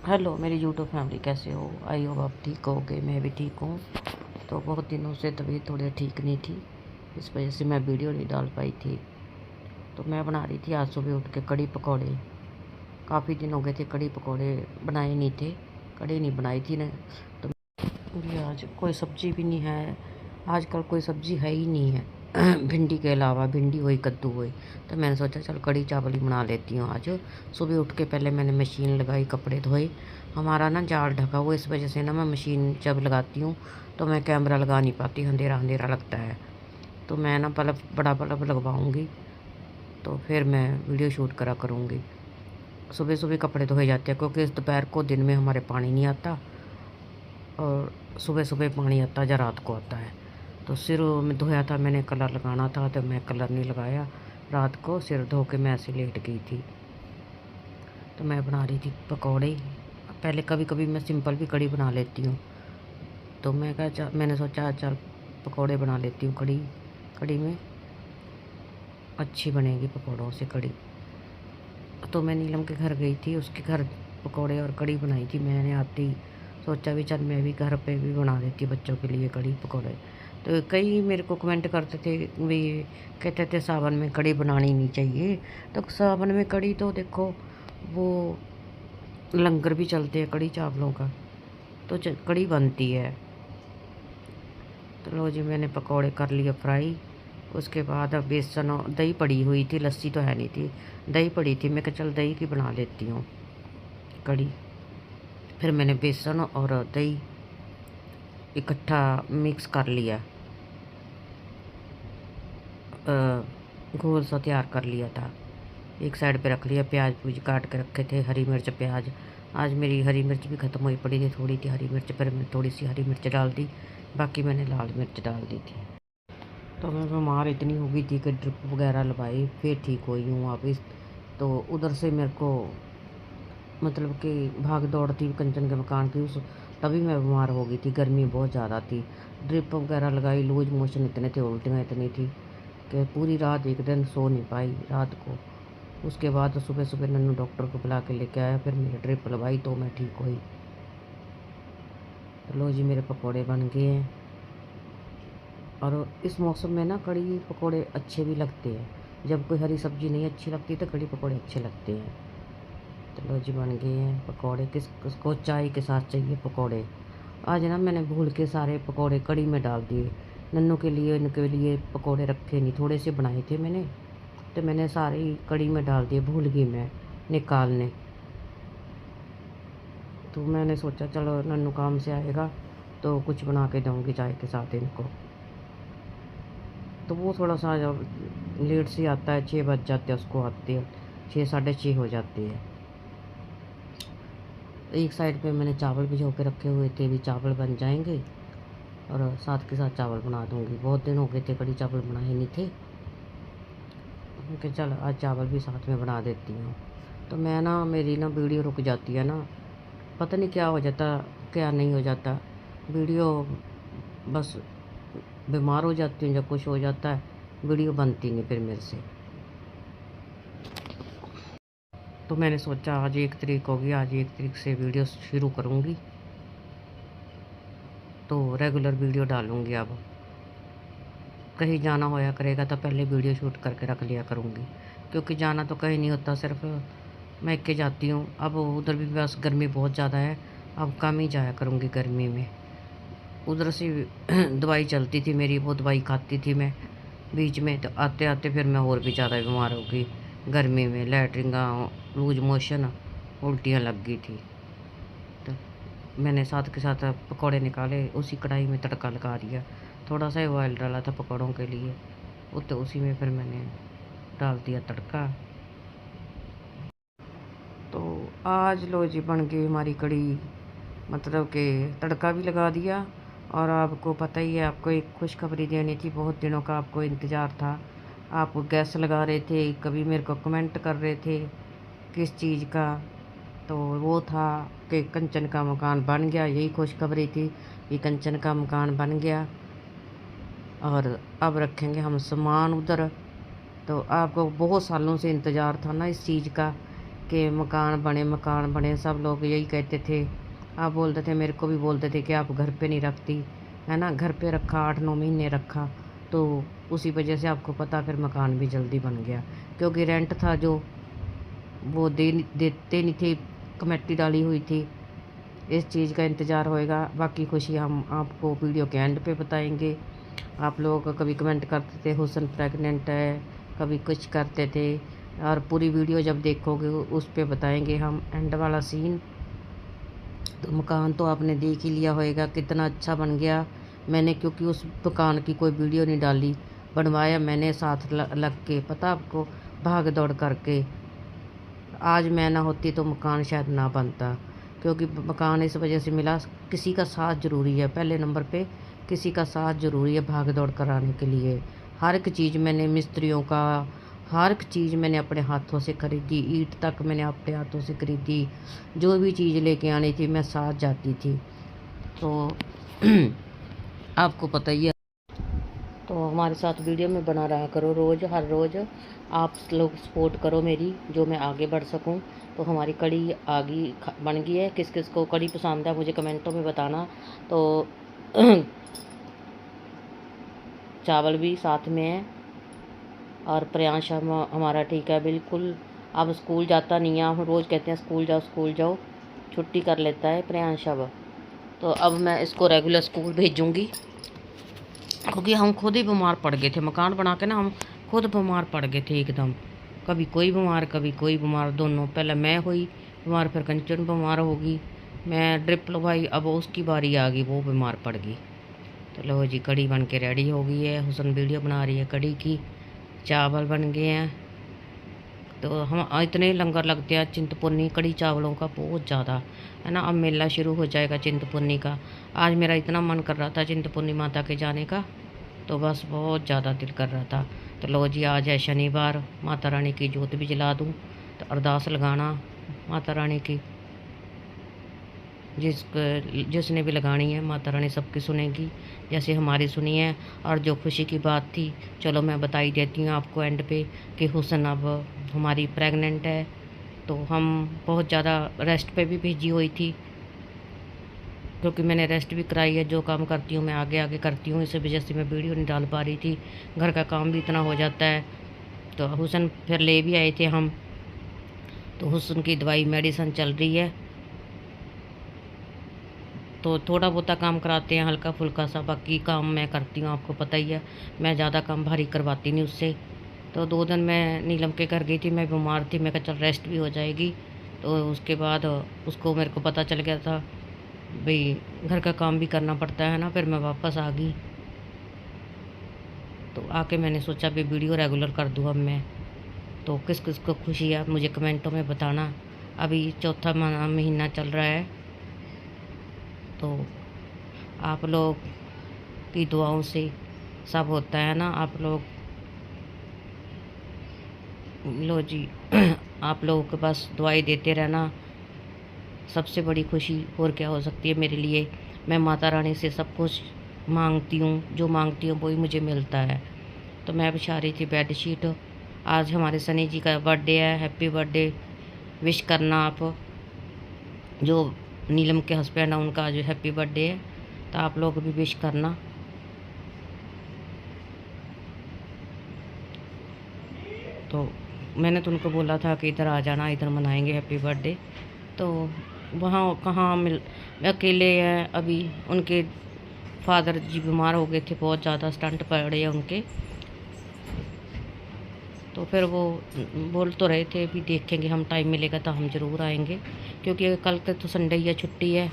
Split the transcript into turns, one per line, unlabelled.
Hello मेरी YouTube family, कैसे हो? आई होप आप ठीक होगे। मैं भी ठीक हूँ। तो बहुत दिनों से तबीयत थोड़ी ठीक नहीं थी, इस वजह से मैं वीडियो नहीं डाल पाई थी। तो मैं बना रही थी आज सुबह उठ के कड़ी पकौड़े। काफ़ी दिन हो गए थे कड़ी पकौड़े बनाए नहीं थे, कड़ी नहीं बनाई थी ना। तो ये आज कोई सब्ज़ी भी नहीं है, आजकल कोई सब्ज़ी है ही नहीं है भिंडी के अलावा, भिंडी हुई कद्दू हुई। तो मैंने सोचा चल कड़ी चावल ही बना लेती हूँ आज। सुबह उठ के पहले मैंने मशीन लगाई, कपड़े धोए। हमारा ना जाल ढका हुआ, इस वजह से ना मैं मशीन जब लगाती हूँ तो मैं कैमरा लगा नहीं पाती, अंधेरा अंधेरा लगता है। तो मैं ना बल्ब, बड़ा बल्ब लगवाऊँगी, तो फिर मैं वीडियो शूट करा करूँगी। सुबह सुबह कपड़े धोए जाते हैं, क्योंकि इस दोपहर को दिन में हमारे पानी नहीं आता, और सुबह सुबह पानी आता है या रात को आता है। तो सिर में धोया था मैंने, कलर लगाना था तो मैं कलर नहीं लगाया। रात को सिर धो के मैं ऐसे लेट गई थी। तो मैं बना रही थी पकौड़े। पहले कभी कभी मैं सिंपल भी कड़ी बना लेती हूँ। तो मैंने सोचा चल पकौड़े बना लेती हूँ कड़ी। कड़ी में अच्छी बनेगी पकौड़ों से कड़ी। तो मैं नीलम के घर गई थी, उसके घर पकौड़े और कड़ी बनाई थी मैंने आते ही। सोचा भी चल मैं भी घर पे भी बना देती बच्चों के लिए कड़ी पकौड़े। तो कई मेरे को कमेंट करते थे भी, कहते थे सावन में कड़ी बनानी नहीं चाहिए। तो सावन में कड़ी तो देखो, वो लंगर भी चलते हैं कड़ी चावलों का, तो कड़ी बनती है। तो लो जी, मैंने पकौड़े कर लिए फ्राई। उसके बाद अब बेसन और दही पड़ी हुई थी, लस्सी तो है नहीं थी, दही पड़ी थी। मैं कहा चल दही की बना लेती हूँ कड़ी। फिर मैंने बेसन और दही इकट्ठा मिक्स कर लिया, घोल सा तैयार कर लिया था। एक साइड पे रख लिया। प्याज पूज काट के रखे थे, हरी मिर्च प्याज। आज मेरी हरी मिर्च भी ख़त्म हुई पड़ी थी, थोड़ी थी हरी मिर्च, पर मैं थोड़ी सी हरी मिर्च डाल दी, बाकी मैंने लाल मिर्च डाल दी थी। तो मैं बीमार इतनी हो गई थी कि ड्रिप वगैरह लगाई, फिर ठीक हुई हूँ वापस। तो उधर से मेरे को मतलब कि भाग दौड़ थी कंचन के मकान की, उस तभी मैं बीमार हो गई थी। गर्मी बहुत ज़्यादा थी, ड्रिप वगैरह लगाई, लूज मोशन इतने थे, उल्टियाँ इतनी थी कि पूरी रात एक दिन सो नहीं पाई रात को। उसके बाद सुबह सुबह नन्नू डॉक्टर को बुला के लेके आया, फिर मैंने ड्रिप लगवाई तो मैं ठीक हुई। तो लो जी, मेरे पकौड़े बन गए हैं। और इस मौसम में ना कड़ी पकौड़े अच्छे भी लगते हैं। जब कोई हरी सब्ज़ी नहीं अच्छी लगती तो कड़ी पकौड़े अच्छे लगते हैं। तो लो जी, बन गए हैं पकौड़े। किसको चाय के साथ चाहिए पकौड़े? आज ना मैंने भूल के सारे पकौड़े कड़ी में डाल दिए। नन्नू के लिए, इनके लिए पकौड़े रखे नहीं, थोड़े से बनाए थे मैंने, तो मैंने सारे ही कड़ी में डाल दिए, भूल गई मैं निकालने। तो मैंने सोचा चलो नन्नू काम से आएगा तो कुछ बना के दूँगी चाय के साथ इनको। तो वो थोड़ा सा जब लेट से आता है, 6 बज जाते हैं उसको आते हैं, 6 साढ़े 6 हो जाते हैं। एक साइड पे मैंने चावल भिगो के रखे हुए थे, भी चावल बन जाएंगे और साथ के साथ चावल बना दूँगी। बहुत दिन हो गए थे कड़ी चावल बनाए नहीं थे, कि चल आज चावल भी साथ में बना देती हूँ। तो मैं ना, मेरी ना वीडियो रुक जाती है ना, पता नहीं क्या हो जाता, क्या नहीं हो जाता वीडियो। बस बीमार हो जाती हूँ, जब कुछ हो जाता है वीडियो बनती नहीं फिर मेरे से। तो मैंने सोचा आज 1 तारीख होगी, आज 1 तारीख से वीडियो शुरू करूँगी, तो रेगुलर वीडियो डालूँगी। अब कहीं जाना होया करेगा तो पहले वीडियो शूट करके रख लिया करूँगी, क्योंकि जाना तो कहीं नहीं होता, सिर्फ मैं के जाती हूँ। अब उधर भी बस गर्मी बहुत ज़्यादा है, अब कम ही जाया करूँगी गर्मी में। उधर से दवाई चलती थी मेरी, वो दवाई खाती थी मैं बीच में, तो आते आते फिर मैं और भी ज़्यादा बीमार हो गई। गर्मी में लैटरिन, लूज मोशन, उल्टियाँ लग गई थी। तो मैंने साथ के साथ पकौड़े निकाले, उसी कढ़ाई में तड़का लगा दिया, थोड़ा सा ही ऑयल डाला था पकौड़ों के लिए, वो तो उसी में फिर मैंने डाल दिया तड़का। तो आज लो जी, बन गई हमारी कड़ी। मतलब कि तड़का भी लगा दिया। और आपको पता ही है, आपको एक खुशखबरी देनी थी, बहुत दिनों का आपको इंतज़ार था। आप गैस लगा रहे थे, कभी मेरे को कमेंट कर रहे थे किस चीज़ का, तो वो था कि कंचन का मकान बन गया। यही खुशखबरी थी कि कंचन का मकान बन गया और अब रखेंगे हम सामान उधर। तो आपको बहुत सालों से इंतज़ार था ना इस चीज़ का, कि मकान बने, सब लोग यही कहते थे। आप बोलते थे, मेरे को भी बोलते थे कि आप घर पे नहीं रखती, है ना। घर पे रखा, 8-9 महीने रखा, तो उसी वजह से आपको पता फिर मकान भी जल्दी बन गया, क्योंकि रेंट था जो वो देते नहीं थे, कमेटी डाली हुई थी। इस चीज़ का इंतज़ार होएगा। बाकी खुशी हम आपको वीडियो के एंड पे बताएंगे। आप लोग कभी कमेंट करते थे हुसन प्रेग्नेंट है, कभी कुछ करते थे, और पूरी वीडियो जब देखोगे उस पे बताएंगे हम एंड वाला सीन। तो मकान तो आपने देख ही लिया होएगा कितना अच्छा बन गया। मैंने क्योंकि उस दुकान की कोई वीडियो नहीं डाली, बनवाया मैंने साथ लग के, पता आपको, भाग दौड़ करके। आज मैं ना होती तो मकान शायद ना बनता, क्योंकि मकान इस वजह से मिला, किसी का साथ ज़रूरी है, पहले नंबर पे किसी का साथ ज़रूरी है भाग दौड़ कराने के लिए। हर एक चीज़ मैंने मिस्त्रियों का, हर एक चीज़ मैंने अपने हाथों से खरीदी, ईंट तक मैंने अपने हाथों से खरीदी। जो भी चीज़ लेके आनी थी मैं साथ जाती थी। तो आपको पता ही है। तो हमारे साथ वीडियो में बना रहा करो रोज़, हर रोज़ आप लोग सपोर्ट करो मेरी, जो मैं आगे बढ़ सकूं। तो हमारी कड़ी आगे बन गई है। किस किस को कड़ी पसंद है मुझे कमेंटों में बताना। तो चावल भी साथ में है, और प्रियांश हमारा ठीक है बिल्कुल। अब स्कूल जाता नहीं है, हम रोज़ कहते हैं स्कूल जाओ, छुट्टी कर लेता है प्रियांश अब। तो अब मैं इसको रेगुलर स्कूल भेजूँगी, क्योंकि हम खुद ही बीमार पड़ गए थे मकान बना के ना, हम खुद बीमार पड़ गए थे एकदम। कभी कोई बीमार कभी कोई बीमार, दोनों। पहले मैं हुई बीमार, फिर कंचन बीमार होगी, मैं ड्रिप लगवाई, अब उसकी बारी आ गई, वो बीमार पड़ गई। तो लो जी, कड़ी बन के रेडी हो गई है। हुसन वीडियो बना रही है कड़ी की। चावल बन गए हैं। तो हम इतने लंगर लगते हैं चिंतपूर्णी कड़ी चावलों का, बहुत ज़्यादा, है ना। अब मेला शुरू हो जाएगा चिंतपूर्णी का। आज मेरा इतना मन कर रहा था चिंतपूर्णी माता के जाने का, तो बस बहुत ज़्यादा दिल कर रहा था। तो लो जी, आज है शनिवार, माता रानी की जोत भी जला दूँ, तो अरदास लगाना माता रानी की, जिसने भी लगानी है माता रानी सबकी सुनेगी, जैसे हमारी सुनी है। और जो खुशी की बात थी, चलो मैं बताई देती हूँ आपको एंड पे, कि हुसन अब हमारी प्रेग्नेंट है। तो हम बहुत ज़्यादा रेस्ट पे भी भेजी हुई थी, क्योंकि मैंने रेस्ट भी कराई है। जो काम करती हूँ मैं आगे आगे करती हूँ, इस वजह से मैं वीडियो नहीं डाल पा रही थी, घर का काम भी इतना हो जाता है। तो हुसन फिर ले भी आए थे हम, तो हुसन की दवाई मेडिसिन चल रही है। तो थोड़ा बहुत काम कराते हैं हल्का फुल्का सा, बाकी काम मैं करती हूँ, आपको पता ही है। मैं ज़्यादा काम भारी करवाती नहीं उससे। तो 2 दिन मैं नीलम के घर गई थी, मैं बीमार थी, मैं कहा चल रेस्ट भी हो जाएगी। तो उसके बाद उसको मेरे को पता चल गया था भाई घर का काम भी करना पड़ता है ना, फिर मैं वापस आ गई। तो आके मैंने सोचा भी वीडियो रेगुलर कर दूँ अब मैं। तो किस किस को खुशी है मुझे कमेंटों में बताना। अभी चौथा महीना चल रहा है, तो आप लोग की दुआओं से सब होता है ना। आप लोग, लो जी, आप लोगों के पास दुआएं देते रहना, सबसे बड़ी खुशी और क्या हो सकती है मेरे लिए। मैं माता रानी से सब कुछ मांगती हूँ, जो मांगती हूँ वही मुझे मिलता है। तो मैं बिछा रही थी बेडशीट। आज हमारे सनी जी का बर्थडे है, हैप्पी बर्थडे विश करना आप। जो नीलम के हस्बैंड है उनका आज हैप्पी बर्थडे है, तो आप लोग भी विश करना। तो मैंने तो उनको बोला था कि इधर आ जाना, इधर मनाएंगे हैप्पी बर्थडे। तो वहाँ कहाँ मैं अकेले हैं अभी। उनके फादर जी बीमार हो गए थे, बहुत ज़्यादा स्टंट पड़े हैं उनके। तो फिर वो बोल तो रहे थे भी देखेंगे, हम टाइम मिलेगा तो हम ज़रूर आएंगे, क्योंकि कल तक तो संडे ही है, छुट्टी है।